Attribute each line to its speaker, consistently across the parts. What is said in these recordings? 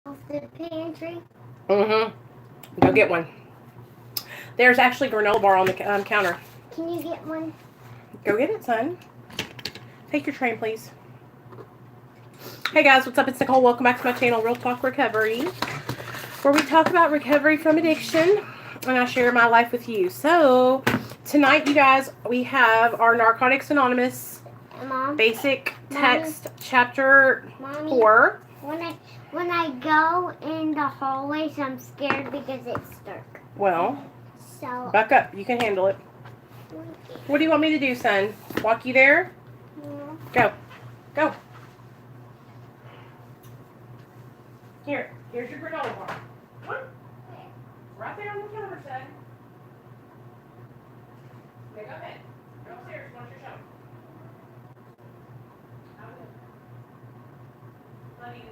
Speaker 1: Off the pantry.
Speaker 2: Mm-hmm. Go get one. There's actually granola bar on the counter.
Speaker 1: Can you get one?
Speaker 2: Go get it, son. Take your train, please. Hey guys, what's up? It's Nicole. Welcome back to my channel, Real Talk Recovery, where we talk about recovery from addiction, and I share my life with you. So, tonight, you guys, we have our Narcotics Anonymous
Speaker 1: Mom,
Speaker 2: basic text,
Speaker 1: Mommy,
Speaker 2: chapter
Speaker 1: Mommy,
Speaker 2: 4.
Speaker 1: When I go in the hallways, I'm scared because it's dark.
Speaker 2: Well,
Speaker 1: So
Speaker 2: buck up. You can handle it. What do you want me to do, son? Walk you there?
Speaker 1: yeah.
Speaker 2: Go. Go. Here's your granola bar. Come on. Right there on the counter, son. Okay, go ahead. Go upstairs. Watch your show. Love you.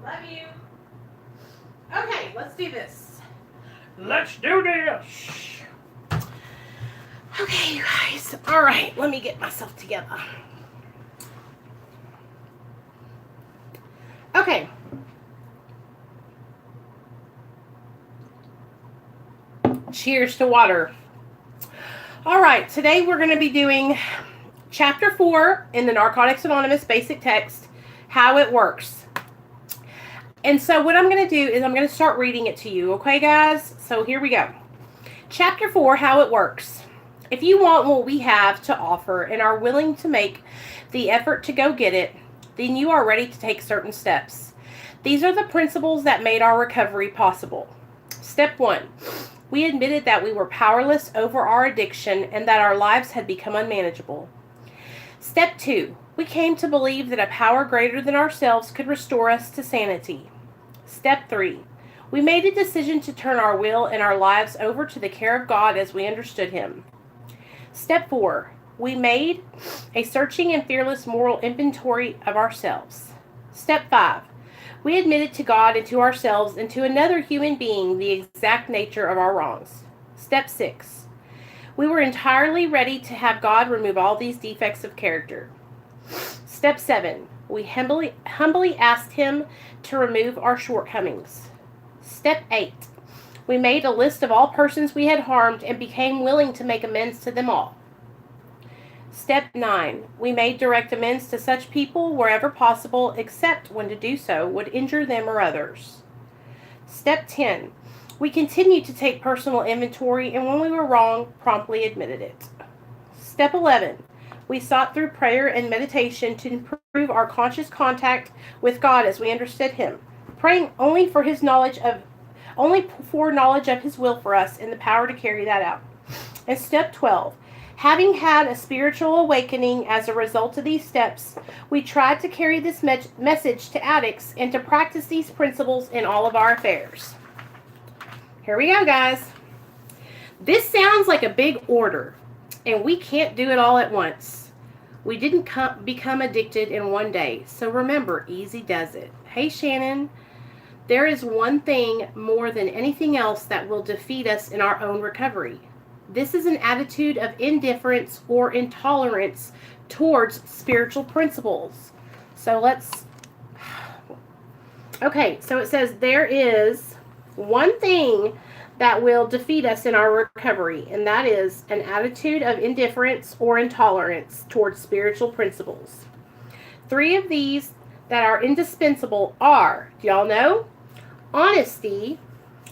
Speaker 2: Love you. Okay, let's do this. Let's do this. Okay, you guys. All right, let me get myself together. Okay. Cheers to water. All right, today we're going to be doing chapter 4 in the Narcotics Anonymous basic text, how it works. And so what I'm going to do is I'm going to start reading it to you, okay, guys? So here we go. Chapter 4, how it works. If you want what we have to offer and are willing to make the effort to go get it, then you are ready to take certain steps. These are the principles that made our recovery possible. Step 1. We admitted that we were powerless over our addiction and that our lives had become unmanageable. Step 2. We came to believe that a power greater than ourselves could restore us to sanity. Step 3. We made a decision to turn our will and our lives over to the care of God as we understood Him. Step 4. We made a searching and fearless moral inventory of ourselves. Step 5. We admitted to God and to ourselves and to another human being the exact nature of our wrongs. Step 6. We were entirely ready to have God remove all these defects of character. Step 7. We humbly asked Him to remove our shortcomings. Step 8. We made a list of all persons we had harmed and became willing to make amends to them all. Step 9. We made direct amends to such people wherever possible, except when to do so would injure them or others. Step 10. We continued to take personal inventory, and when we were wrong, promptly admitted it. Step 11. We sought through prayer and meditation to improve our conscious contact with God as we understood Him, praying only for knowledge of His will for us and the power to carry that out. And step 12. Having had a spiritual awakening as a result of these steps, we tried to carry this message to addicts and to practice these principles in all of our affairs. Here we go, guys. This sounds like a big order, and we can't do it all at once. We didn't become addicted in one day, so remember, easy does it. Hey, Shannon, there is one thing more than anything else that will defeat us in our own recovery. This is an attitude of indifference or intolerance towards spiritual principles. So okay, so it says there is one thing that will defeat us in our recovery, and that is an attitude of indifference or intolerance towards spiritual principles. 3 of these that are indispensable are, do y'all know? Honesty,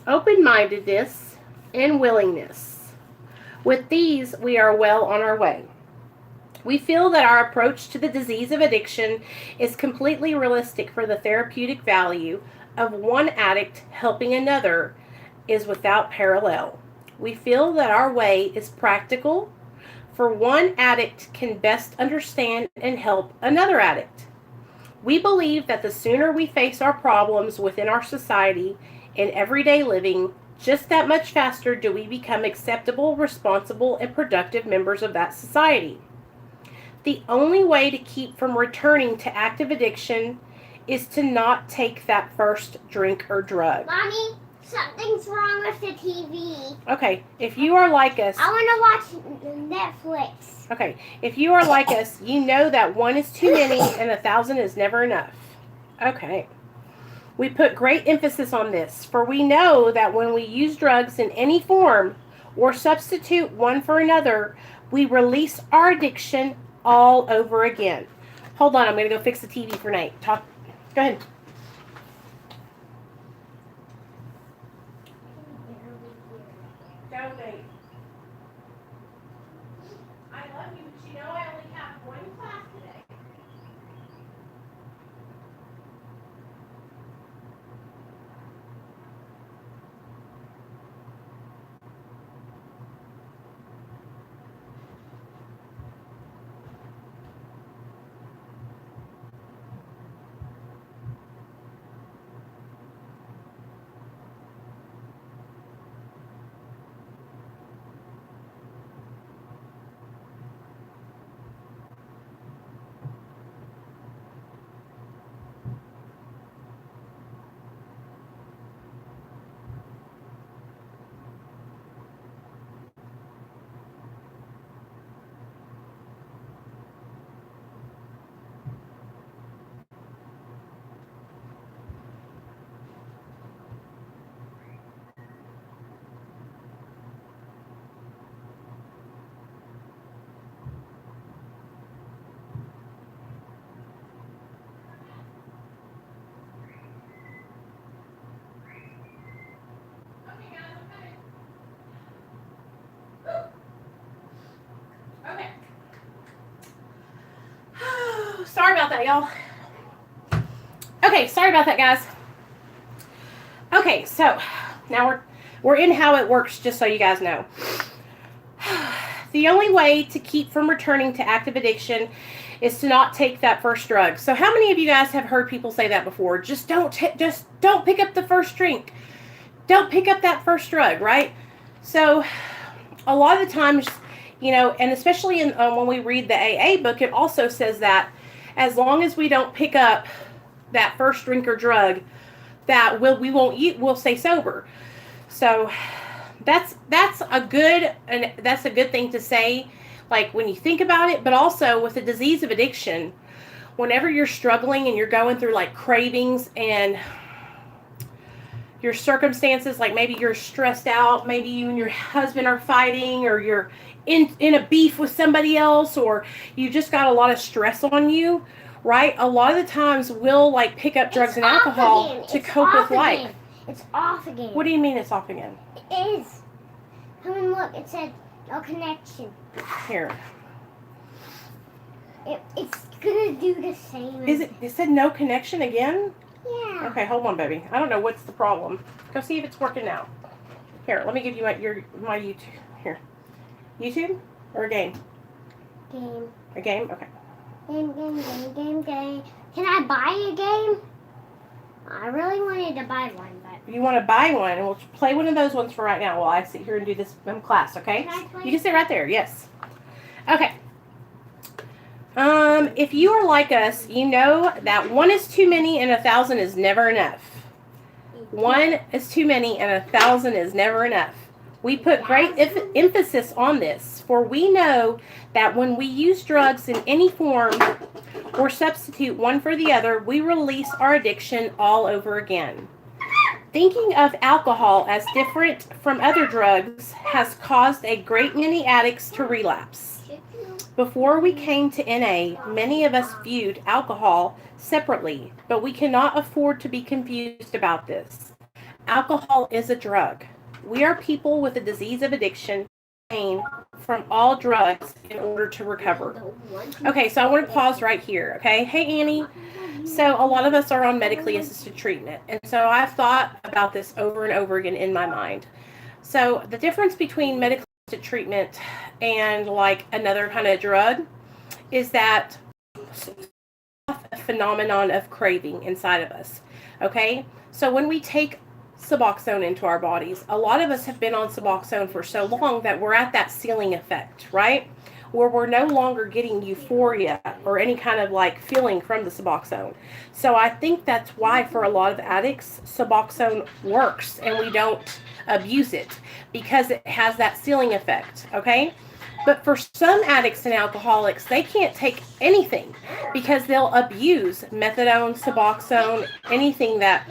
Speaker 2: open-mindedness, and willingness. With these, we are well on our way. We feel that our approach to the disease of addiction is completely realistic, for the therapeutic value of one addict helping another is without parallel. We feel that our way is practical, for one addict can best understand and help another addict. We believe that the sooner we face our problems within our society in everyday living, just that much faster do we become acceptable, responsible, and productive members of that society. The only way to keep from returning to active addiction is to not take that first drink or drug.
Speaker 1: Mommy, something's wrong with the TV.
Speaker 2: Okay, if you are like us...
Speaker 1: I want to watch Netflix.
Speaker 2: Okay, if you are like us, you know that 1 is too many and 1,000 is never enough. Okay. We put great emphasis on this, for we know that when we use drugs in any form or substitute one for another, we release our addiction all over again. Hold on, I'm going to go fix the TV for Nate. Go ahead. Go, Nate. I love you, but you know I only have one class today. Okay. Sorry about that, y'all. Okay, sorry about that, guys. Okay, so now we're in how it works, just so you guys know. The only way to keep from returning to active addiction is to not take that first drug. So how many of you guys have heard people say that before? Just don't pick up the first drink. Don't pick up that first drug, right? So a lot of the times, you know, and especially in when we read the AA book, it also says that as long as we don't pick up that first drink or drug, that we'll stay sober. So that's a good thing to say, like when you think about it. But also with the disease of addiction, whenever you're struggling and you're going through like cravings and your circumstances, like maybe you're stressed out, maybe you and your husband are fighting, or you're in a beef with somebody else, or you just got a lot of stress on you, right? A lot of the times we'll like pick up drugs and alcohol to cope with life.
Speaker 1: It's off again.
Speaker 2: What do you mean it's off again?
Speaker 1: It is. Come and look. It said no connection.
Speaker 2: Here.
Speaker 1: It's gonna do the same.
Speaker 2: It said no connection again?
Speaker 1: Yeah.
Speaker 2: Okay, hold on, baby. I don't know what's the problem. Go see if it's working now. Here, let me give you my YouTube. Here. YouTube or a game?
Speaker 1: Game.
Speaker 2: A game? Okay.
Speaker 1: Game. Can I buy a game? I really wanted to buy one, but...
Speaker 2: You want to buy one, and we'll play one of those ones for right now while I sit here and do this class, okay?
Speaker 1: Can I play?
Speaker 2: You can sit right there, yes. Okay. If you are like us, you know that 1 is too many and 1,000 is never enough. 1 is too many and 1,000 is never enough. We put great emphasis on this, for we know that when we use drugs in any form or substitute one for the other, we release our addiction all over again. Thinking of alcohol as different from other drugs has caused a great many addicts to relapse. Before we came to NA, many of us viewed alcohol separately, but we cannot afford to be confused about this. Alcohol is a drug. We are people with a disease of addiction, pain from all drugs in order to recover. Okay, so I want to pause right here, okay? Hey, Annie. So a lot of us are on medically assisted treatment, and so I've thought about this over and over again in my mind. So the difference between medically assisted treatment and like another kind of drug is that a phenomenon of craving inside of us, okay? So when we take Suboxone into our bodies, a lot of us have been on Suboxone for so long that we're at that ceiling effect, right? Where we're no longer getting euphoria or any kind of like feeling from the Suboxone. So I think that's why for a lot of addicts, Suboxone works and we don't abuse it, because it has that ceiling effect, okay? But for some addicts and alcoholics, they can't take anything because they'll abuse methadone, Suboxone, anything that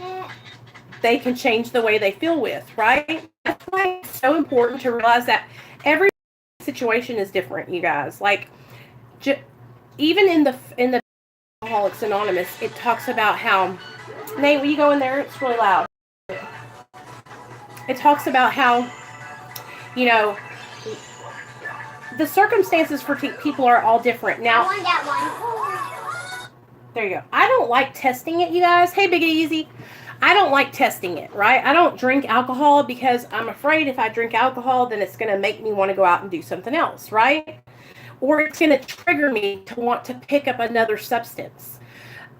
Speaker 2: they can change the way they feel with, right? That's why it's so important to realize that every situation is different, you guys. Like, even in the Alcoholics Anonymous, it talks about how, Nate, will you go in there? It's really loud. It talks about how, you know, the circumstances for people are all different. Now,
Speaker 1: I want that one.
Speaker 2: There you go. I don't like testing it, you guys. Hey, Big Easy. I don't like testing it, right? I don't drink alcohol because I'm afraid if I drink alcohol, then it's going to make me want to go out and do something else, right? Or it's going to trigger me to want to pick up another substance.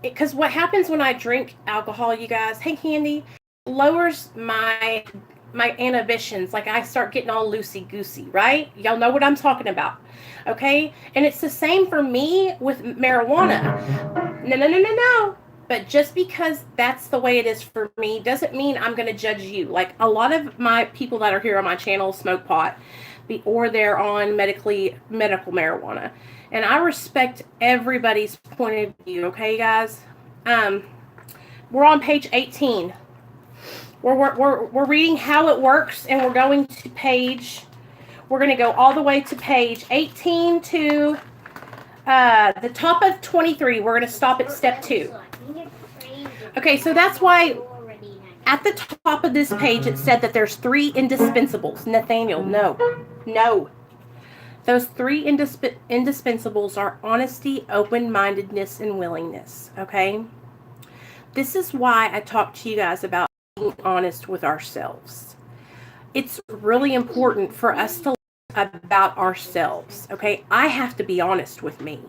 Speaker 2: Because what happens when I drink alcohol, you guys, hey, Candy, lowers my inhibitions. Like, I start getting all loosey-goosey, right? Y'all know what I'm talking about, okay? And it's the same for me with marijuana. No. But just because that's the way it is for me doesn't mean I'm going to judge you. Like, a lot of my people that are here on my channel smoke pot, or they're on medical marijuana. And I respect everybody's point of view, okay, guys? We're on page 18. We're reading how it works, and we're going to we're going to go all the way to page 18 to the top of 23. We're going to stop at step 2. Okay, so that's why at the top of this page it said that there's 3 indispensables. Nathaniel, no. Those 3 indispensables are honesty, open-mindedness, and willingness, okay? This is why I talk to you guys about being honest with ourselves. It's really important for us to learn about ourselves, okay? I have to be honest with me.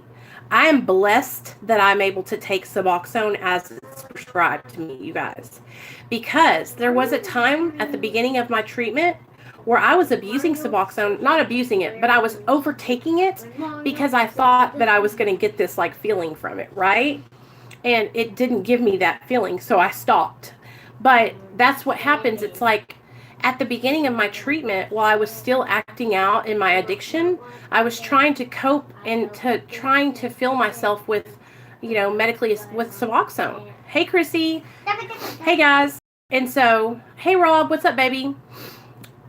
Speaker 2: I am blessed that I'm able to take Suboxone as it's prescribed to me, you guys. Because there was a time at the beginning of my treatment where I was abusing Suboxone, not abusing it, but I was overtaking it because I thought that I was going to get this like feeling from it, right? And it didn't give me that feeling, so I stopped. But that's what happens. It's like at the beginning of my treatment, while I was still acting out in my addiction, I was trying to cope and trying to fill myself with, you know, medically with Suboxone. Hey, Krissy. Hey, guys. And so, hey, Rob, what's up, baby?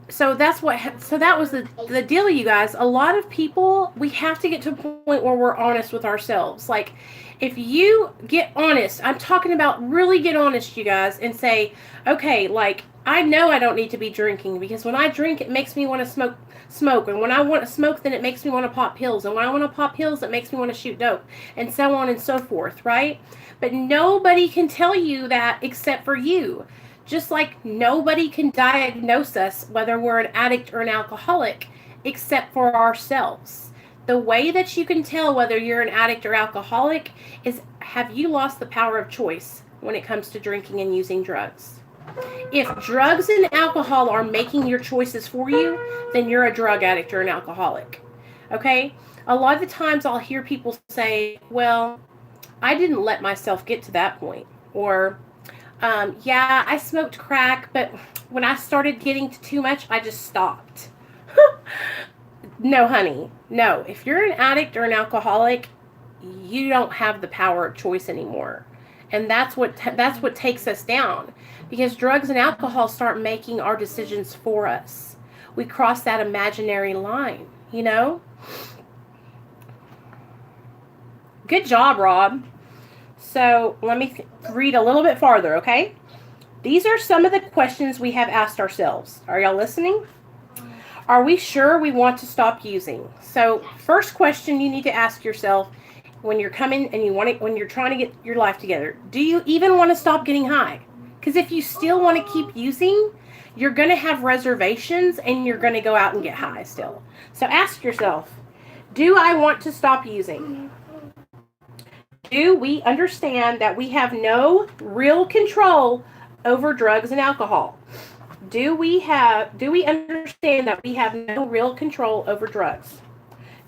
Speaker 2: So that was the deal, you guys. A lot of people, we have to get to a point where we're honest with ourselves. Like, if you get honest, I'm talking about really get honest, you guys, and say, okay, like, I know I don't need to be drinking because when I drink, it makes me want to smoke. And when I want to smoke, then it makes me want to pop pills. And when I want to pop pills, it makes me want to shoot dope. And so on and so forth, right? But nobody can tell you that except for you. Just like nobody can diagnose us, whether we're an addict or an alcoholic, except for ourselves. The way that you can tell whether you're an addict or alcoholic is, have you lost the power of choice when it comes to drinking and using drugs? If drugs and alcohol are making your choices for you, then you're a drug addict or an alcoholic. Okay? A lot of the times I'll hear people say, well, I didn't let myself get to that point. Or, yeah, I smoked crack, but when I started getting to too much, I just stopped. No, honey. No. If you're an addict or an alcoholic, you don't have the power of choice anymore. And that's what takes us down. Because drugs and alcohol start making our decisions for us. We cross that imaginary line, you know? Good job, Rob. So let me read a little bit farther, okay? These are some of the questions we have asked ourselves. Are y'all listening? Are we sure we want to stop using? So first question you need to ask yourself when you're coming and when you're trying to get your life together, do you even want to stop getting high? Because if you still want to keep using, you're going to have reservations and you're going to go out and get high still. So ask yourself, do I want to stop using? Do we understand that we have no real control over drugs and alcohol? Do we understand that we have no real control over drugs?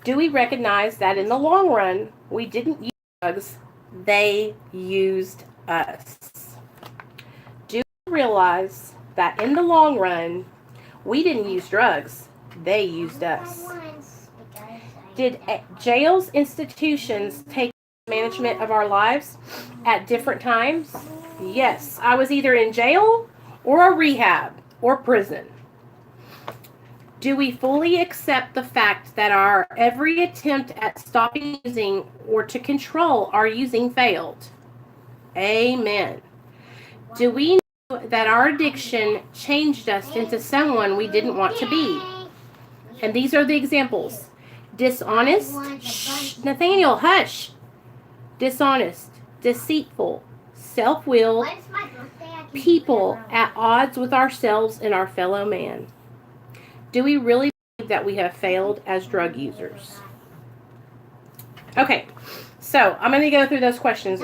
Speaker 2: Do we recognize that in the long run, we didn't use drugs, they used us? Do we realize that in the long run, we didn't use drugs, they used us? Did jails, institutions take management of our lives at different times? Yes. I was either in jail or a rehab or prison. Do we fully accept the fact that our every attempt at stopping using or to control our using failed? Amen. Do we know that our addiction changed us into someone we didn't want to be? And these are the examples. Dishonest. Shh, Nathaniel, hush. Dishonest, deceitful, self-willed, people at odds with ourselves and our fellow man. Do we really believe that we have failed as drug users? Okay, so I'm going to go through those questions.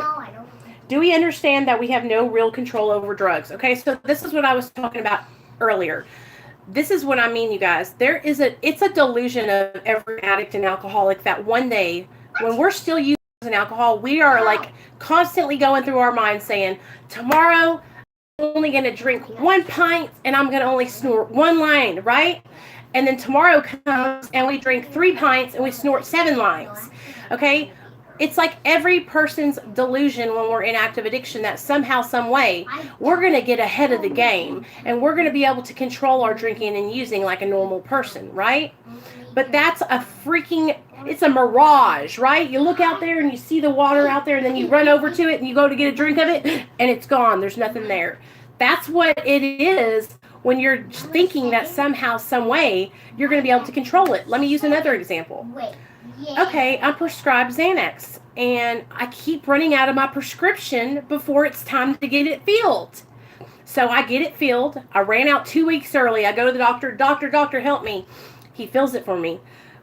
Speaker 2: Do we understand that we have no real control over drugs? Okay, so this is what I was talking about earlier. This is what I mean, you guys. It's a delusion of every addict and alcoholic that one day, when we're still using and alcohol, we are like constantly going through our minds saying, tomorrow I'm only going to drink 1 pint and I'm going to only snort 1 line, right? And then tomorrow comes and we drink 3 pints and we snort 7 lines. Okay? It's like every person's delusion when we're in active addiction that somehow, some way, we're going to get ahead of the game and we're going to be able to control our drinking and using like a normal person, right? But that's it's a mirage, right? You look out there and you see the water out there and then you run over to it and you go to get a drink of it and it's gone. There's nothing there. That's what it is when you're thinking that somehow, some way, you're going to be able to control it. Let me use another example. Okay, I'm prescribed Xanax and I keep running out of my prescription before it's time to get it filled. So I get it filled. I ran out 2 weeks early. I go to the doctor. Doctor, help me. He fills it for me.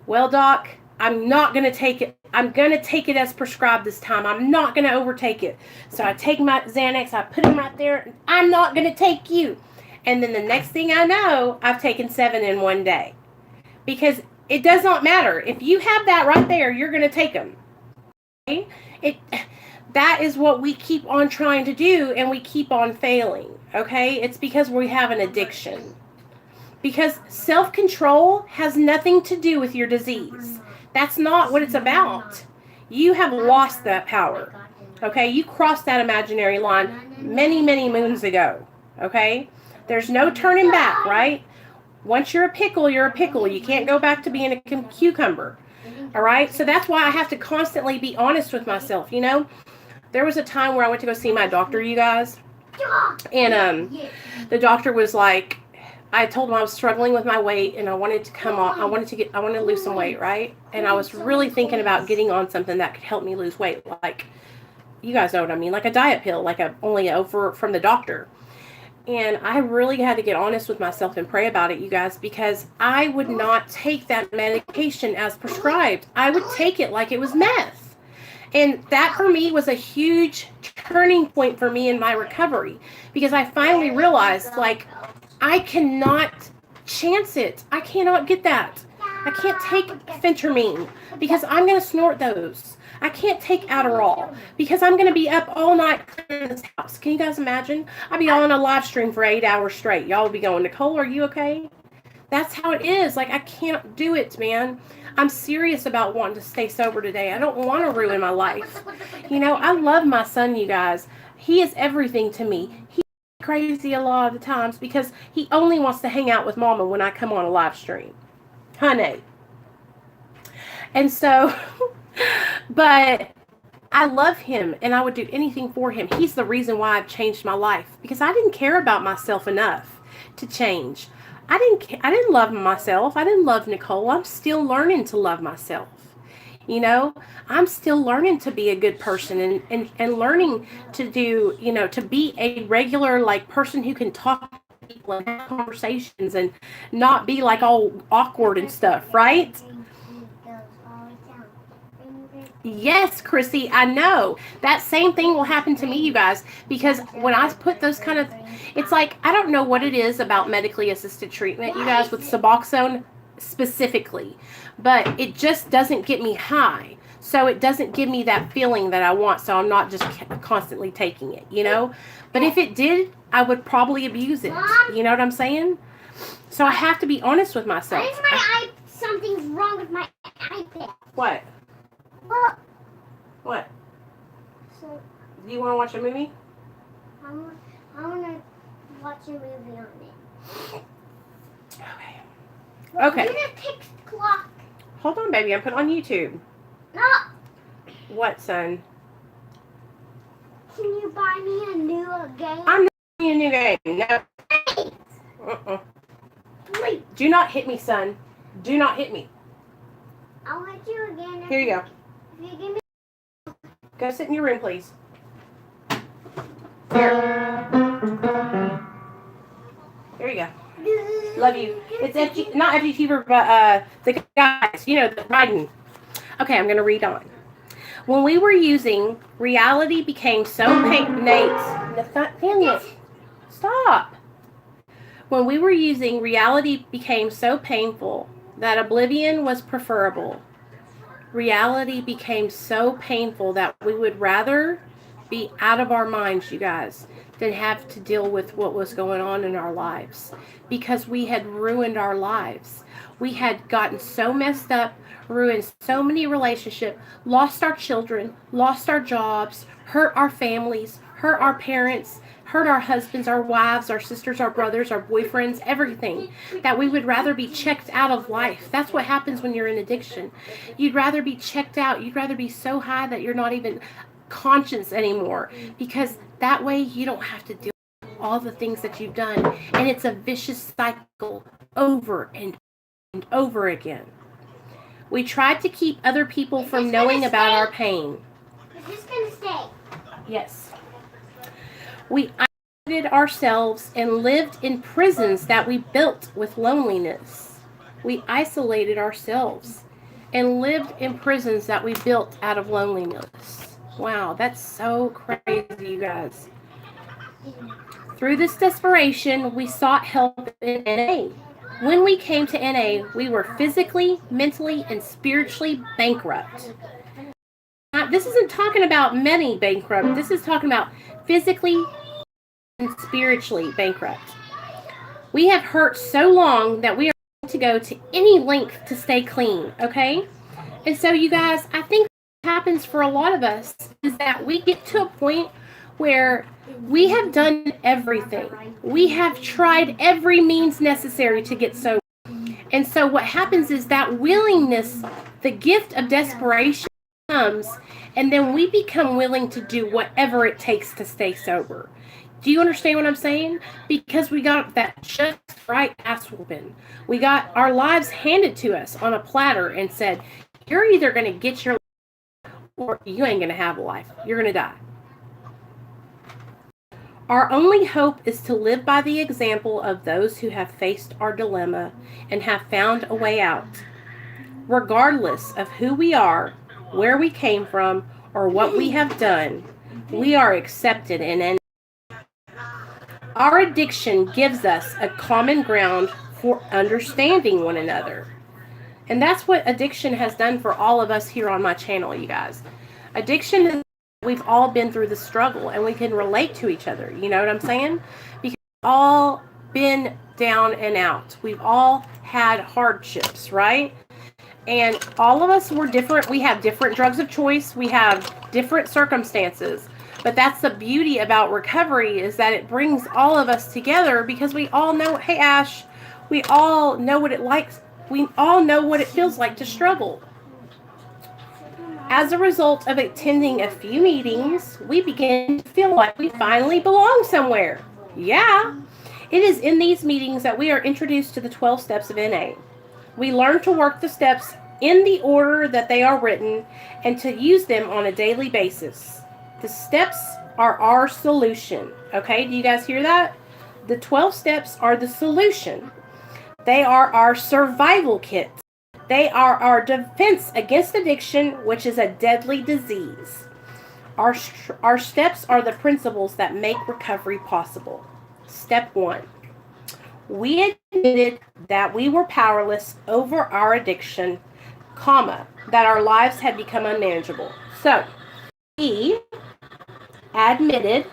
Speaker 2: Well, doc, I'm not going to take it. I'm going to take it as prescribed this time. I'm not going to overtake it. So I take my Xanax. I put him right there. And I'm not going to take you. And then the next thing I know, I've taken 7 in 1 day. Because it does not matter. If you have that right there, you're going to take them. Okay? That is what we keep on trying to do, and we keep on failing. Okay? It's because we have an addiction. Because self-control has nothing to do with your disease. That's not what it's about. You have lost that power. Okay? You crossed that imaginary line many, many moons ago. Okay? There's no turning back, right? Once you're a pickle, you're a pickle. You can't go back to being a cucumber. All right? So that's why I have to constantly be honest with myself, you know? There was a time where I went to go see my doctor, you guys. And the doctor was like, I told him I was struggling with my weight and I wanted to come on. I wanted to lose some weight, right? And I was really thinking about getting on something that could help me lose weight. Like, you guys know what I mean, like a diet pill, like only over from the doctor. And I really had to get honest with myself and pray about it, you guys, because I would not take that medication as prescribed. I would take it like it was meth. And that for me was a huge turning point for me in my recovery, because I finally realized, like, I cannot chance it. I cannot get that. I can't take phentermine because I'm going to snort those. I can't take Adderall because I'm going to be up all night cleaning this house. Can you guys imagine? I'll be on a live stream for 8 hours straight. Y'all will be going, Nicole, are you okay? That's how it is. Like, I can't do it, man. I'm serious about wanting to stay sober today. I don't want to ruin my life. You know, I love my son, you guys. He is everything to me. He's crazy a lot of the times because he only wants to hang out with mama when I come on a live stream. Honey. And so, but I love him and I would do anything for him. He's the reason why I've changed my life, because I didn't care about myself enough to change. I didn't love myself. I didn't love Nicole. I'm still learning to love myself. You know, I'm still learning to be a good person and learning to do, you know, to be a regular, like, person who can talk to people and have conversations and not be like all awkward and stuff, right? Yes, Krissy, I know. That same thing will happen to me, you guys, because when I put those kind of, it's like, I don't know what it is about medically assisted treatment, you guys, with Suboxone specifically, but it just doesn't get me high. So it doesn't give me that feeling that I want, so I'm not just constantly taking it, you know? But if it did, I would probably abuse it. You know what I'm saying? So I have to be honest with myself.
Speaker 1: something's wrong with my iPad.
Speaker 2: What?
Speaker 1: Well,
Speaker 2: What?
Speaker 1: so
Speaker 2: Do you want to watch a movie?
Speaker 1: I want to watch a movie on it.
Speaker 2: Okay.
Speaker 1: Do the tick clock.
Speaker 2: Hold on, baby. I'm putting on YouTube.
Speaker 1: No.
Speaker 2: What, son?
Speaker 1: Can you buy me a new game?
Speaker 2: I'm not playing a new game. No.
Speaker 1: Please. Please.
Speaker 2: Do not hit me, son. Do not hit me.
Speaker 1: I'll hit you again.
Speaker 2: Here you go.
Speaker 1: If you give me.
Speaker 2: Go sit in your room, please. Here. Here you go. Love you. It's FG, not FGTeaver, but the guys, you know, the riding. Okay, I'm going to read on. When we were using, reality became so Nathaniel, stop. When we were using, reality became so painful that oblivion was preferable. Reality became so painful that we would rather be out of our minds, you guys, than have to deal with what was going on in our lives, because we had ruined our lives. We had gotten so messed up, ruined so many relationships, lost our children, lost our jobs, hurt our families, hurt our parents, hurt our husbands, our wives, our sisters, our brothers, our boyfriends, everything, that we would rather be checked out of life. That's what happens when you're in addiction. You'd rather be checked out. You'd rather be so high that you're not even conscious anymore, because that way you don't have to deal with all the things that you've done, and it's a vicious cycle over and over again. We tried to keep other people from knowing about our pain.
Speaker 1: Is this gonna stay?
Speaker 2: Yes. We isolated ourselves and lived in prisons that we built with loneliness. We isolated ourselves and lived in prisons that we built out of loneliness. Wow, that's so crazy, you guys. Through this desperation, we sought help in NA. When we came to NA, we were physically, mentally, and spiritually bankrupt. Now, this isn't talking about money bankrupt. This is talking about physically and spiritually bankrupt. We have hurt so long that we are going to go to any length to stay clean, okay? And so, you guys, I think what happens for a lot of us is that we get to a point where we have done everything. We have tried every means necessary to get sober. And so what happens is that willingness, the gift of desperation comes, and then we become willing to do whatever it takes to stay sober. Do you understand what I'm saying? Because we got that just right ass whooping. We got our lives handed to us on a platter and said, you're either going to get your life or you ain't going to have a life. You're going to die. Our only hope is to live by the example of those who have faced our dilemma and have found a way out. Regardless of who we are, where we came from, or what we have done, we are accepted in any. Our addiction gives us a common ground for understanding one another. And that's what addiction has done for all of us here on my channel, you guys. Addiction is, we've all been through the struggle and we can relate to each other. You know what I'm saying? Because we've all been down and out. We've all had hardships, right? And all of us were different. We have different drugs of choice. We have different circumstances. But that's the beauty about recovery, is that it brings all of us together, because we all know, hey Ash, we all know what it likes. We all know what it feels like to struggle. As a result of attending a few meetings, we begin to feel like we finally belong somewhere. Yeah. It is in these meetings that we are introduced to the 12 steps of NA. We learn to work the steps in the order that they are written and to use them on a daily basis. The steps are our solution. Okay, do you guys hear that? The 12 steps are the solution. They are our survival kit. They are our defense against addiction, which is a deadly disease. Our steps are the principles that make recovery possible. Step 1. We admitted that we were powerless over our addiction, that our lives had become unmanageable. So, we admitted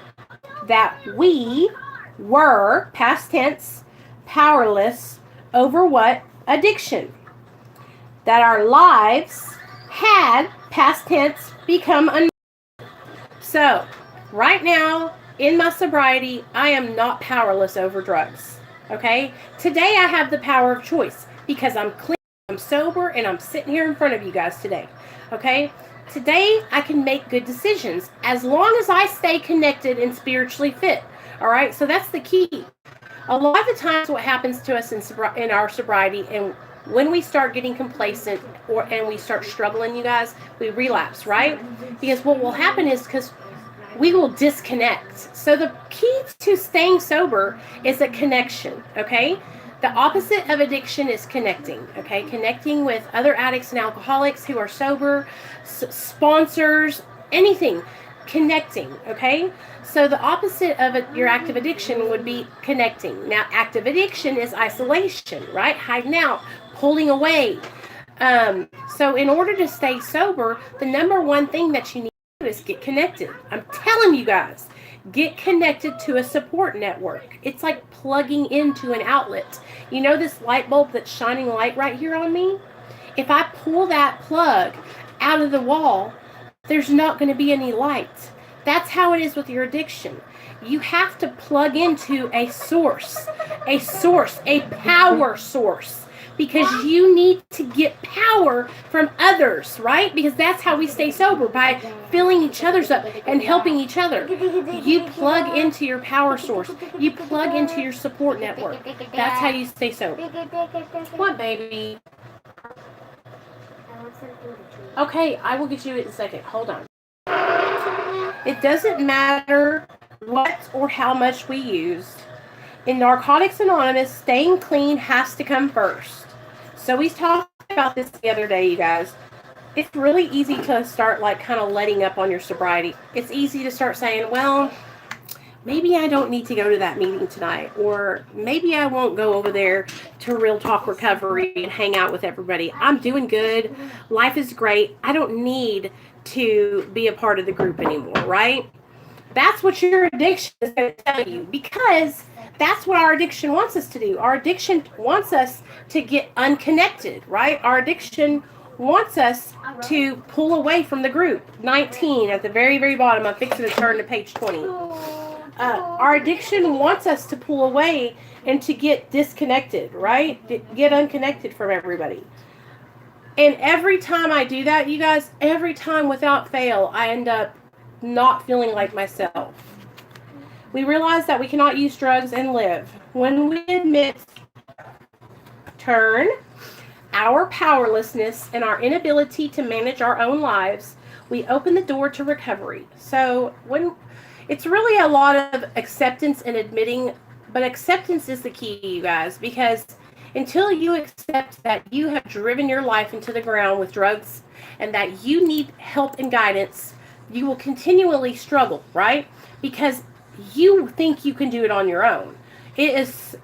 Speaker 2: that we were, past tense, powerless over what? Addiction. that our lives had, past tense, become unmanageable. So, right now, in my sobriety, I am not powerless over drugs. Okay? Today, I have the power of choice because I'm clean, I'm sober, and I'm sitting here in front of you guys today. Okay? Today, I can make good decisions as long as I stay connected and spiritually fit. All right? So, that's the key. A lot of the times, what happens to us in our sobriety, and when we start getting complacent and we start struggling, you guys, we relapse, right? Because what will happen is because we will disconnect. So the key to staying sober is a connection, okay? The opposite of addiction is connecting, okay? Connecting with other addicts and alcoholics who are sober, sponsors, anything. Connecting, okay? So the opposite of your active addiction would be connecting. Now, active addiction is isolation, right? Hiding out, pulling away. So in order to stay sober, the number one thing that you need to do is get connected. I'm telling you guys, get connected to a support network. It's like plugging into an outlet. You know this light bulb that's shining light right here on me? If I pull that plug out of the wall, there's not going to be any light. That's how it is with your addiction. You have to plug into a source, a power source, because you need to get power from others, right? Because that's how we stay sober, by filling each other's up and helping each other. You plug into your power source. You plug into your support network. That's how you stay sober. What, baby? Okay, I will get you in a second. Hold on. It doesn't matter what or how much we use. In Narcotics Anonymous, staying clean has to come first. So we talked about this the other day, you guys. It's really easy to start like kind of letting up on your sobriety. It's easy to start saying, well, maybe I don't need to go to that meeting tonight, or maybe I won't go over there to Real Talk Recovery and hang out with everybody. I'm doing good. Life is great. I don't need to be a part of the group anymore, right? That's what your addiction is going to tell you, because that's what our addiction wants us to do. Our addiction wants us to get unconnected, right? Our addiction wants us to pull away from the group. 19 at the very, very bottom. I'm fixing to turn to page 20. Our addiction wants us to pull away and to get disconnected, right? Get unconnected from everybody. And every time I do that, you guys, every time without fail, I end up not feeling like myself. We realize that we cannot use drugs and live. When we admit, turn, our powerlessness and our inability to manage our own lives, we open the door to recovery. So when it's really a lot of acceptance and admitting, but acceptance is the key, you guys, because until you accept that you have driven your life into the ground with drugs and that you need help and guidance, you will continually struggle, right? Because you think you can do it on your own. It's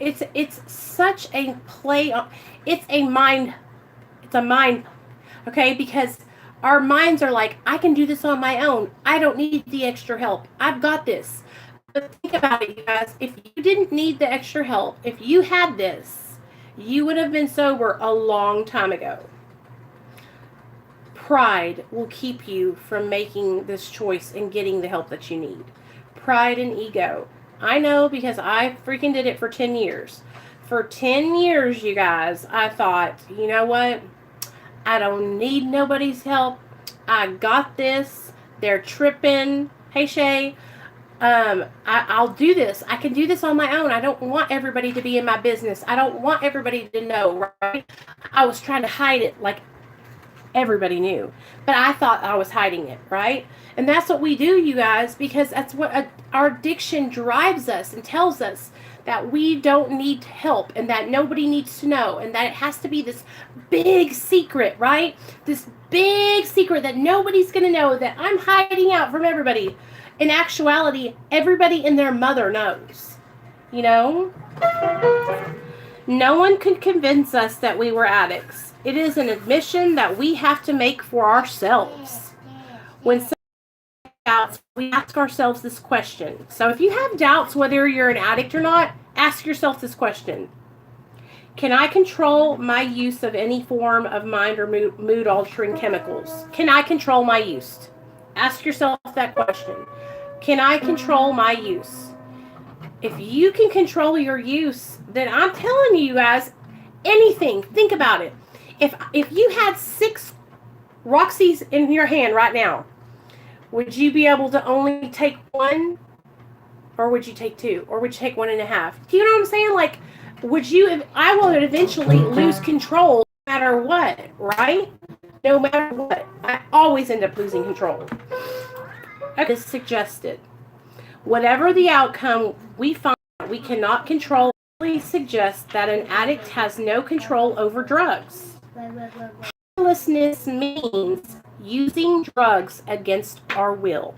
Speaker 2: such a play on, it's a mind, okay? Because our minds are like, I can do this on my own. I don't need the extra help. I've got this. But think about it, you guys. If you didn't need the extra help, if you had this, you would have been sober a long time ago. Pride will keep you from making this choice and getting the help that you need. Pride and ego. I know, because I freaking did it for 10 years. For 10 years, you guys, I thought, you know what? I don't need nobody's help. I got this. They're tripping. Hey, Shay. I'll do this. I can do this on my own. I don't want everybody to be in my business. I don't want everybody to know, right? I was trying to hide it like everybody knew. But I thought I was hiding it, right? And that's what we do, you guys, because that's what our addiction drives us and tells us, that we don't need help and that nobody needs to know and that it has to be this big secret, right? This big secret that nobody's going to know, that I'm hiding out from everybody. In actuality, everybody and their mother knows, you know? No one could convince us that we were addicts. It is an admission that we have to make for ourselves. When doubts, we ask ourselves this question. So if you have doubts whether you're an addict or not, ask yourself this question. Can I control my use of any form of mind or mood altering chemicals? Can I control my use? Ask yourself that question. Can I control my use? If you can control your use, then I'm telling you guys, anything, think about it. If you had 6 Roxy's in your hand right now, would you be able to only take 1? Or would you take 2? Or would you take 1.5? Do you know what I'm saying? Like, I would eventually lose control no matter what, right? No matter what. I always end up losing control. Okay, suggested. Whatever the outcome we find we cannot control, please suggest that an addict has no control over drugs. Powerlessness means using drugs against our will.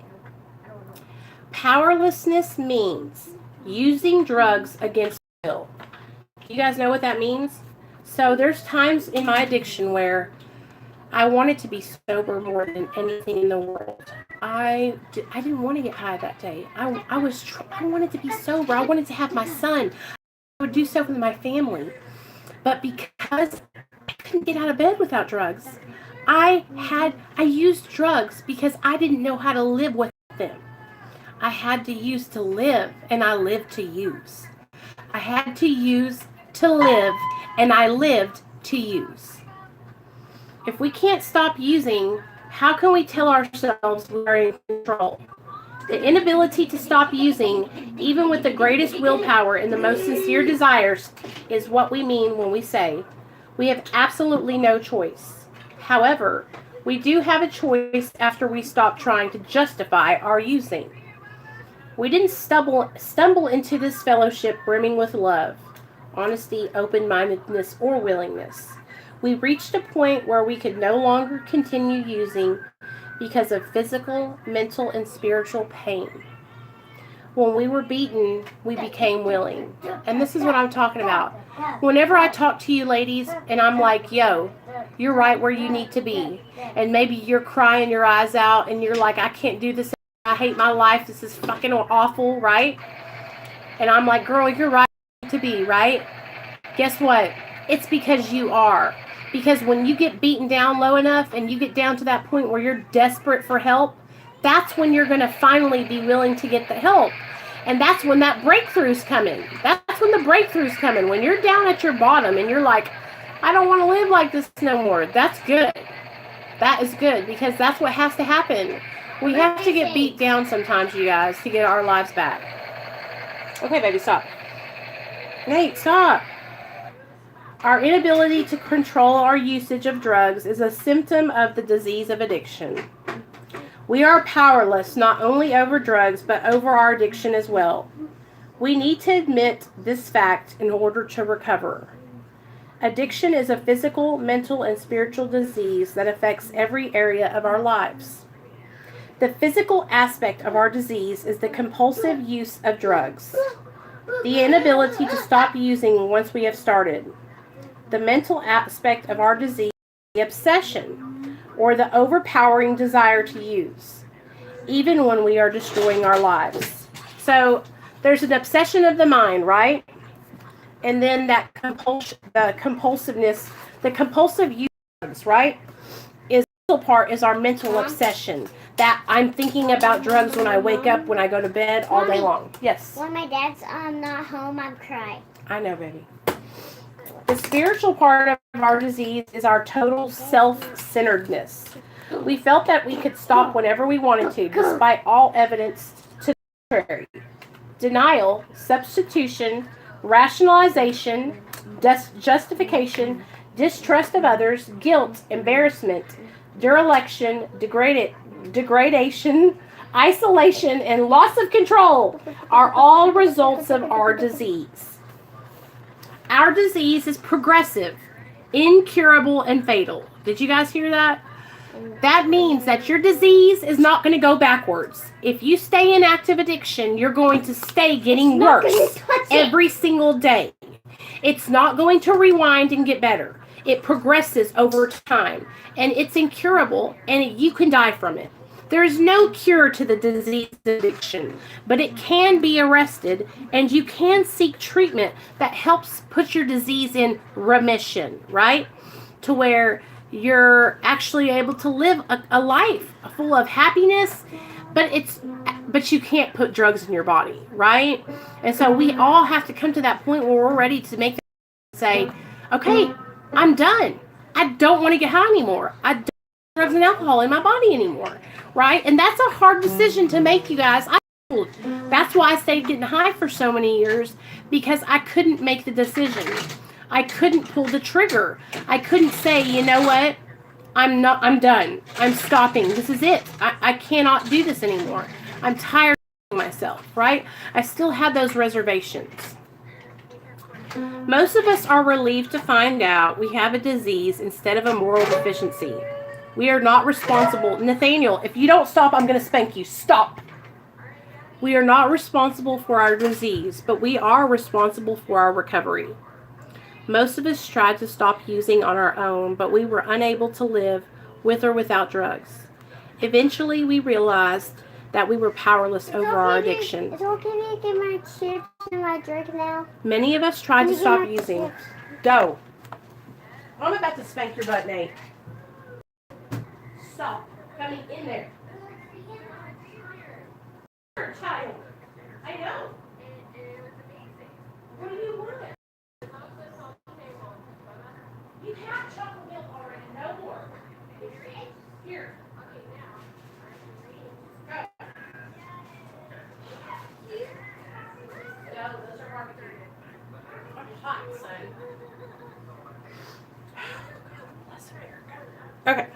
Speaker 2: Powerlessness means using drugs against our will. You guys know what that means? So there's times in my addiction where I wanted to be sober more than anything in the world. I didn't want to get high that day. I wanted to be sober. I wanted to have my son. I would do so with my family. But because I couldn't get out of bed without drugs, I used drugs because I didn't know how to live with them. I had to use to live, and I lived to use. I had to use to live, and I lived to use. If we can't stop using, how can we tell ourselves we are in control? The inability to stop using, even with the greatest willpower and the most sincere desires, is what we mean when we say we have absolutely no choice. However, we do have a choice after we stop trying to justify our using. We didn't stumble into this fellowship brimming with love, honesty, open-mindedness, or willingness. We reached a point where we could no longer continue using because of physical, mental, and spiritual pain. When we were beaten, we became willing. And this is what I'm talking about. Whenever I talk to you ladies and I'm like, yo, you're right where you need to be. And maybe you're crying your eyes out and you're like, I can't do this. I hate my life. This is fucking awful, right? And I'm like, girl, you're right to be, right? Guess what? It's because you are. Because when you get beaten down low enough and you get down to that point where you're desperate for help, that's when you're going to finally be willing to get the help. And that's when that breakthrough's coming. That's when the breakthrough's coming. When you're down at your bottom and you're like, I don't want to live like this no more. That's good. That is good because that's what has to happen. We have to get beat down sometimes, you guys, to get our lives back. Okay, baby, stop. Nate, stop. Our inability to control our usage of drugs is a symptom of the disease of addiction. We are powerless not only over drugs, but over our addiction as well. We need to admit this fact in order to recover. Addiction is a physical, mental, and spiritual disease that affects every area of our lives. The physical aspect of our disease is the compulsive use of drugs, the inability to stop using once we have started. The mental aspect of our disease is the obsession, or the overpowering desire to use, even when we are destroying our lives. So there's an obsession of the mind, right? And then that compulsiveness, the compulsive use, right? The mental part is our mental obsession. That I'm thinking about drugs when I wake up, when I go to bed, all day long. Yes.
Speaker 1: When my dad's not home, I'm crying.
Speaker 2: I know, baby. The spiritual part of our disease is our total self-centeredness. We felt that we could stop whenever we wanted to, despite all evidence to the contrary. Denial, substitution, rationalization, justification, distrust of others, guilt, embarrassment, dereliction, degradation, isolation, and loss of control are all results of our disease. Our disease is progressive, incurable, and fatal. Did you guys hear that? That means that your disease is not going to go backwards. If you stay in active addiction, you're going to stay getting worse every single day. It's not going to rewind and get better. It progresses over time, and it's incurable, and you can die from it. There is no cure to the disease addiction, but it can be arrested, and you can seek treatment that helps put your disease in remission, right? To where you're actually able to live a life full of happiness, but you can't put drugs in your body, right? And so we all have to come to that point where we're ready to make that say, okay, I'm done. I don't want to get high anymore. I don't want drugs and alcohol in my body anymore, right? And that's a hard decision to make, you guys. That's why I stayed getting high for so many years, because I couldn't make the decision. I couldn't pull the trigger. I couldn't say, you know what? I'm done. I'm stopping. This is it. I cannot do this anymore. I'm tired of myself, right? I still had those reservations. Most of us are relieved to find out we have a disease instead of a moral deficiency. We are not responsible. Nathaniel, if you don't stop, I'm going to spank you. Stop. We are not responsible for our disease, but we are responsible for our recovery. Most of us tried to stop using on our own, but we were unable to live with or without drugs. Eventually, we realized that we were powerless over our addiction.
Speaker 1: Is it okay to get my chips and my drink now?
Speaker 2: Many of us tried to stop using. Go. I'm about to spank your butt, Nate. Stop coming in there. You're a child. I know. What do you want? You have chocolate milk already. No more. Here. Go. No, those are barbecue. I'm hot, son. Okay.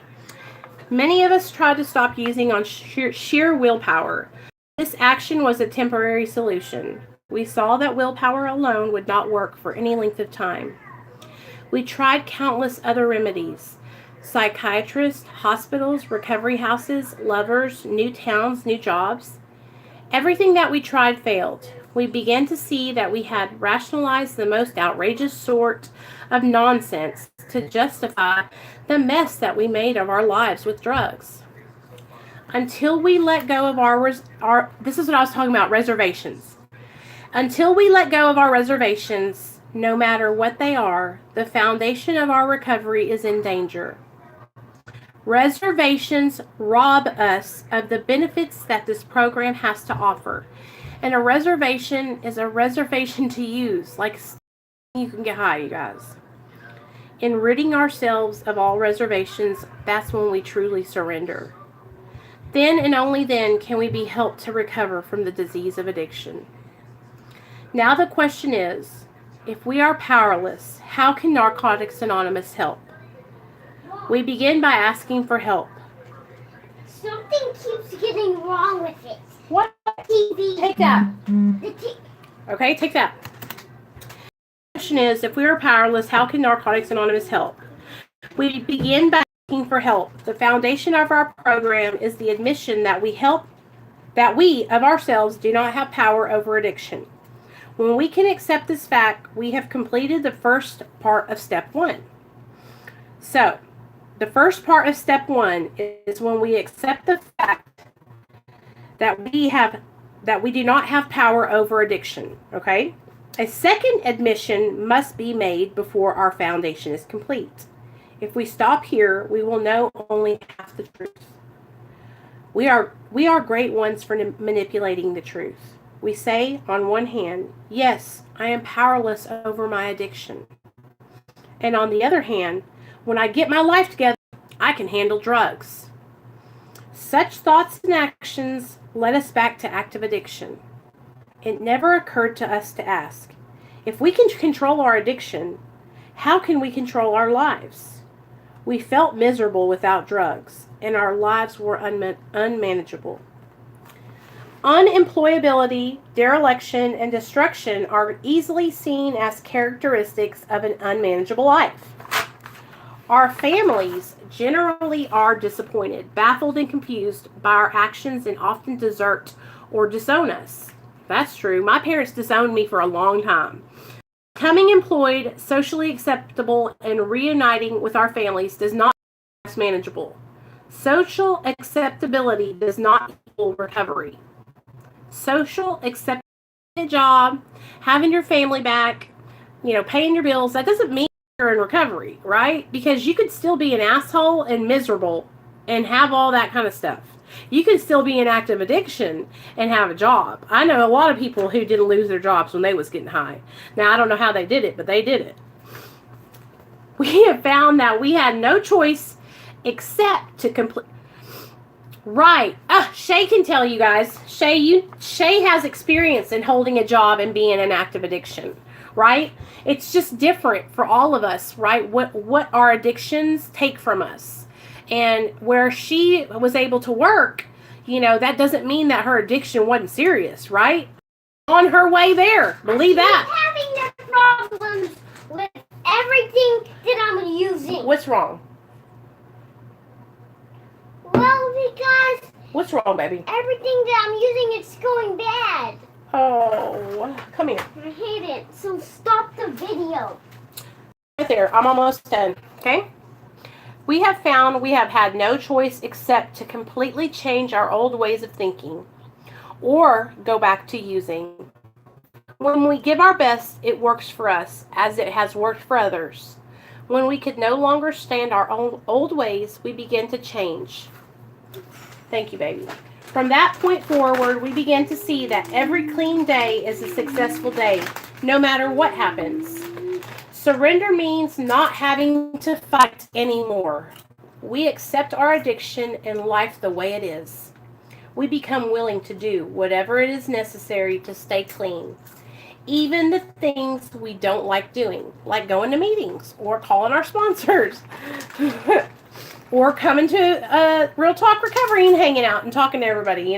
Speaker 2: Many of us tried to stop using on sheer willpower. This action was a temporary solution. We saw that willpower alone would not work for any length of time. We tried countless other remedies. Psychiatrists, hospitals, recovery houses, lovers, new towns, new jobs. Everything that we tried failed. We began to see that we had rationalized the most outrageous sort of nonsense to justify the mess that we made of our lives with drugs. Until we let go of our this is what I was talking about, reservations. Until we let go of our reservations, no matter what they are, the foundation of our recovery is in danger. Reservations rob us of the benefits that this program has to offer. And a reservation is a reservation to use, like you can get high, you guys. In ridding ourselves of all reservations, that's when we truly surrender. Then and only then can we be helped to recover from the disease of addiction. Now the question is, if we are powerless, how can Narcotics Anonymous help? We begin by asking for help.
Speaker 1: Something keeps getting wrong with it.
Speaker 2: What?
Speaker 1: TV.
Speaker 2: Take that.
Speaker 1: The
Speaker 2: Okay, take that. The question is, if we are powerless, how can Narcotics Anonymous help? We begin by asking for help. The foundation of our program is the admission that we of ourselves do not have power over addiction. When we can accept this fact, we have completed the first part of step 1. So, the first part of step 1 is when we accept the fact that we do not have power over addiction, okay? A second admission must be made before our foundation is complete. If we stop here, we will know only half the truth. We are great ones for manipulating the truth. We say, on one hand, yes, I am powerless over my addiction. And on the other hand, when I get my life together, I can handle drugs. Such thoughts and actions led us back to active addiction. It never occurred to us to ask, if we can control our addiction, how can we control our lives? We felt miserable without drugs, and our lives were unmanageable. Unemployability, dereliction, and destruction are easily seen as characteristics of an unmanageable life. Our families generally are disappointed, baffled, and confused by our actions and often desert or disown us. That's true. My parents disowned me for a long time. Becoming employed, socially acceptable, and reuniting with our families does not make us manageable. Social acceptability does not equal recovery. Social acceptability, a job, having your family back, paying your bills, that doesn't mean you're in recovery, right? Because you could still be an asshole and miserable and have all that kind of stuff. You could still be in active addiction and have a job. I know a lot of people who didn't lose their jobs when they was getting high. Now, I don't know how they did it, but they did it. We have found that we had no choice except to complete. Right. Shay can tell you guys. Shay has experience in holding a job and being in active addiction, right? It's just different for all of us, right? What our addictions take from us. And where she was able to work, that doesn't mean that her addiction wasn't serious, right? On her way there. Believe that.
Speaker 1: I'm having the problems with everything that I'm using.
Speaker 2: What's wrong?
Speaker 1: Well, because...
Speaker 2: What's wrong, baby?
Speaker 1: Everything that I'm using, it's going bad.
Speaker 2: Oh, come here.
Speaker 1: I hate it. So stop the video.
Speaker 2: Right there. I'm almost done. Okay? We have found we have had no choice except to completely change our old ways of thinking or go back to using. When we give our best, it works for us as it has worked for others. When we could no longer stand our own old ways, we begin to change. Thank you, baby. From that point forward, we begin to see that every clean day is a successful day, no matter what happens. Surrender means not having to fight anymore. We accept our addiction and life the way it is. We become willing to do whatever it is necessary to stay clean. Even the things we don't like doing, like going to meetings or calling our sponsors or coming to Real Talk Recovery and hanging out and talking to everybody,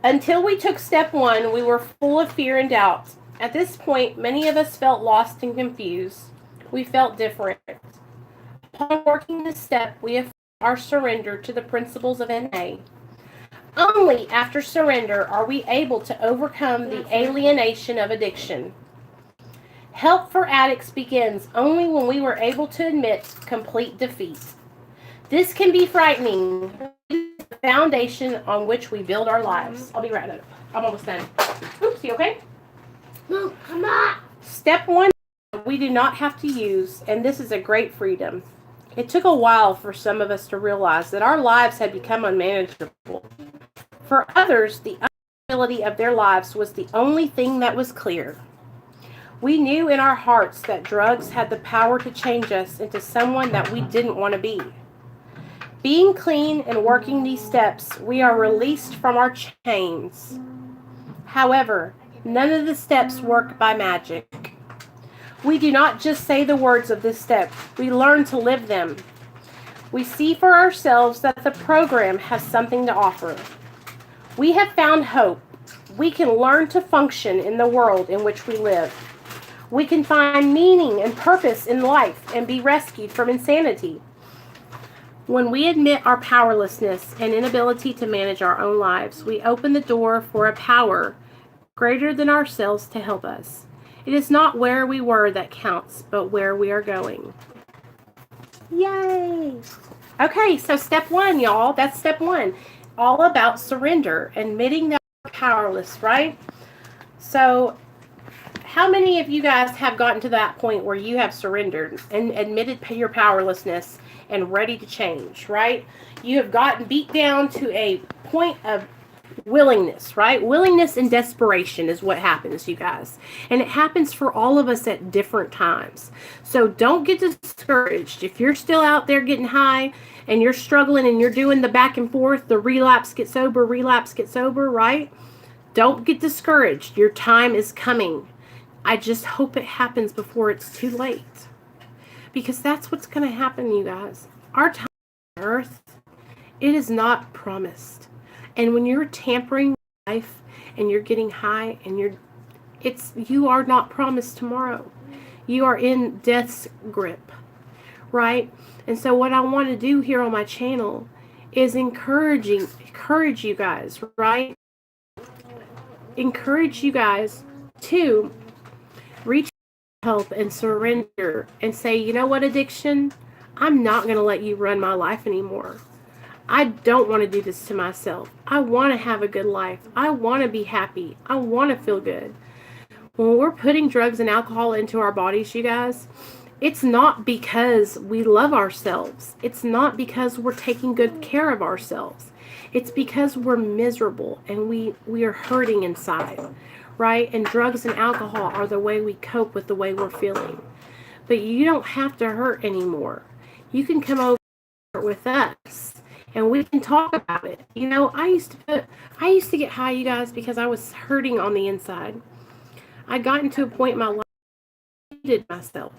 Speaker 2: Until we took step one, we were full of fear and doubt. At this point, many of us felt lost and confused. We felt different. Upon working this step, we have our surrender to the principles of NA. Only after surrender are we able to overcome the alienation of addiction. Help for addicts begins only when we were able to admit complete defeat. This can be frightening. The foundation on which we build our lives. I'll be right up. I'm almost done. Oops, you okay?
Speaker 1: No, I'm not.
Speaker 2: Step one, we do not have to use, and this is a great freedom. It took a while for some of us to realize that our lives had become unmanageable. For others, the unmanageability of their lives was the only thing that was clear. We knew in our hearts that drugs had the power to change us into someone that we didn't want to be. Being clean and working these steps, we are released from our chains. However, none of the steps work by magic. We do not just say the words of this step, we learn to live them. We see for ourselves that the program has something to offer. We have found hope. We can learn to function in the world in which we live. We can find meaning and purpose in life and be rescued from insanity. When we admit our powerlessness and inability to manage our own lives, we open the door for a power greater than ourselves to help us. It is not where we were that counts, but where we are going. Yay! Okay, so step one, y'all. That's step one. All about surrender, admitting that we're powerless, right? So, how many of you guys have gotten to that point where you have surrendered and admitted your powerlessness and ready to change, right? You have gotten beat down to a point of willingness, right? Willingness and desperation is what happens, you guys. And it happens for all of us at different times. So don't get discouraged. If you're still out there getting high and you're struggling and you're doing the back and forth, the relapse, get sober, right? Don't get discouraged. Your time is coming. I just hope it happens before it's too late. Because that's what's going to happen, you guys. Our time on earth, it is not promised. And when you're tampering with life and you're getting high and you are not promised tomorrow. You are in death's grip, right? And so what I want to do here on my channel is encourage you guys, right? Encourage you guys to reach help and surrender and say, you know what, addiction? I'm not going to let you run my life anymore. I don't want to do this to myself. I want to have a good life. I want to be happy. I want to feel good. When we're putting drugs and alcohol into our bodies, you guys, it's not because we love ourselves. It's not because we're taking good care of ourselves. It's because we're miserable and we are hurting inside, right? And drugs and alcohol are the way we cope with the way we're feeling. But you don't have to hurt anymore. You can come over with us and we can talk about it. You know, I used to get high, you guys, because I was hurting on the inside. I'd gotten to a point in my life where I hated myself.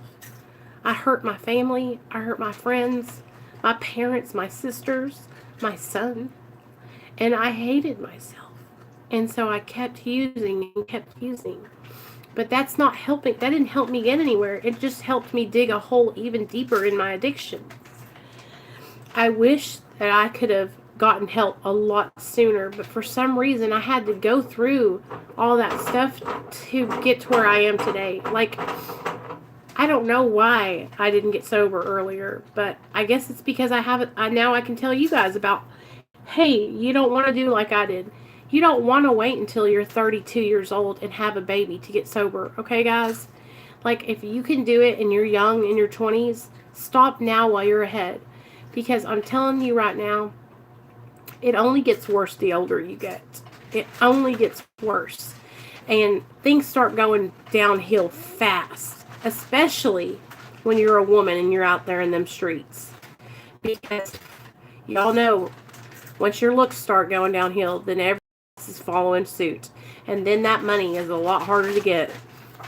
Speaker 2: I hurt my family. I hurt my friends, my parents, my sisters, my son. And I hated myself. And so I kept using and kept using. But that's not helping. That didn't help me get anywhere. It just helped me dig a hole even deeper in my addiction. I wish that I could have gotten help a lot sooner, but for some reason I had to go through all that stuff to get to where I am today. Like, I don't know why I didn't get sober earlier, but I guess it's because now I can tell you guys about, hey, you don't want to do like I did. You don't want to wait until you're 32 years old and have a baby to get sober, okay, guys? Like, if you can do it and you're young in your 20s, stop now while you're ahead. Because I'm telling you right now, it only gets worse the older you get. It only gets worse. And things start going downhill fast, especially when you're a woman and you're out there in them streets. Because y'all know, once your looks start going downhill, then everyone else is following suit. And then that money is a lot harder to get.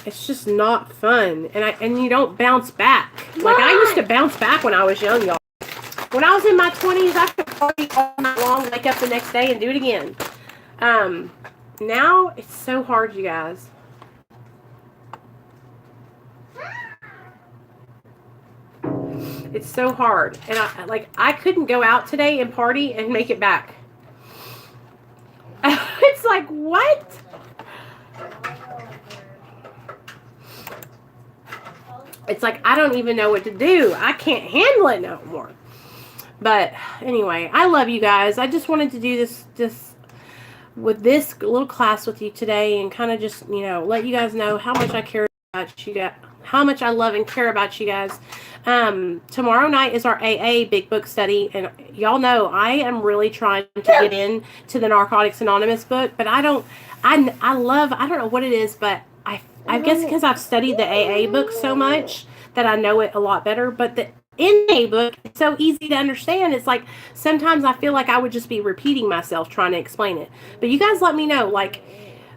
Speaker 2: It's just not fun. And you don't bounce back. Like, I used to bounce back when I was young, y'all. When I was in my 20s, I could party all night long, wake up the next day, and do it again. Now, it's so hard, you guys. It's so hard. And I couldn't go out today and party and make it back. It's like, what? It's like, I don't even know what to do. I can't handle it no more. But anyway, I love you guys. I just wanted to do this with this little class with you today and kind of just, you know, let you guys know how much I care about you guys, how much I love and care about you guys. Tomorrow night is our AA Big Book study, and y'all know I am really trying to get into the Narcotics Anonymous book, but I don't know what it is, but I guess because I've studied the AA book so much that I know it a lot better, but the NA book is so easy to understand. It's like sometimes I feel like I would just be repeating myself trying to explain it. But you guys let me know, like,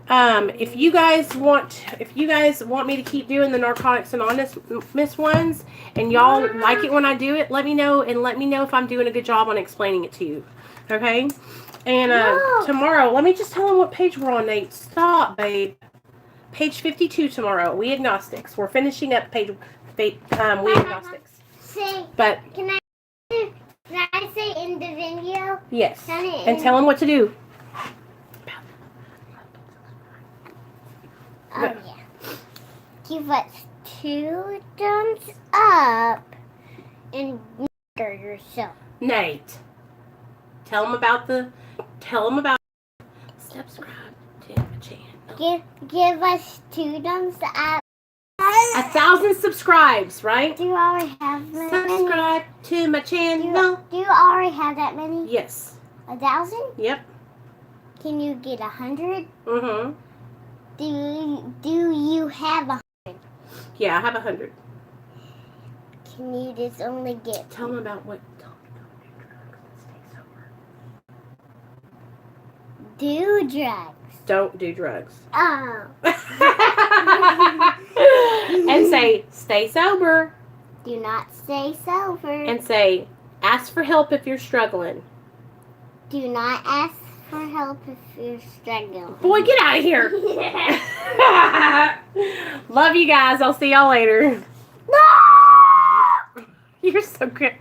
Speaker 2: if you guys want me to keep doing the Narcotics Anonymous ones and y'all like it when I do it, let me know, and let me know if I'm doing a good job on explaining it to you. Okay? And tomorrow, let me just tell them what page we're on, Nate. Stop, babe. Page 52 tomorrow. We Agnostics. We're finishing up We Agnostics. But
Speaker 1: can I say in the video?
Speaker 2: Yes. And tell them what to do.
Speaker 1: Oh, yeah. Give us 2 thumbs up and murder yourself.
Speaker 2: Nate, tell them about subscribe to the channel.
Speaker 1: Give us 2 thumbs up.
Speaker 2: 1,000 subscribes, right?
Speaker 1: Do you already have that many?
Speaker 2: Subscribe to my channel.
Speaker 1: Do you already have that many?
Speaker 2: Yes.
Speaker 1: 1,000?
Speaker 2: Yep.
Speaker 1: Can you get 100?
Speaker 2: Mm-hmm.
Speaker 1: Do you have 100?
Speaker 2: Yeah, I have 100.
Speaker 1: Can you just only get...
Speaker 2: Tell them about what... Don't do drugs and stay sober.
Speaker 1: Do drugs.
Speaker 2: Don't do drugs.
Speaker 1: Oh.
Speaker 2: And say, stay sober.
Speaker 1: Do not stay sober.
Speaker 2: And say, ask for help if you're struggling.
Speaker 1: Do not ask for help if you're struggling.
Speaker 2: Boy, get out of here. Love you guys. I'll see y'all later.
Speaker 1: No!
Speaker 2: You're so great.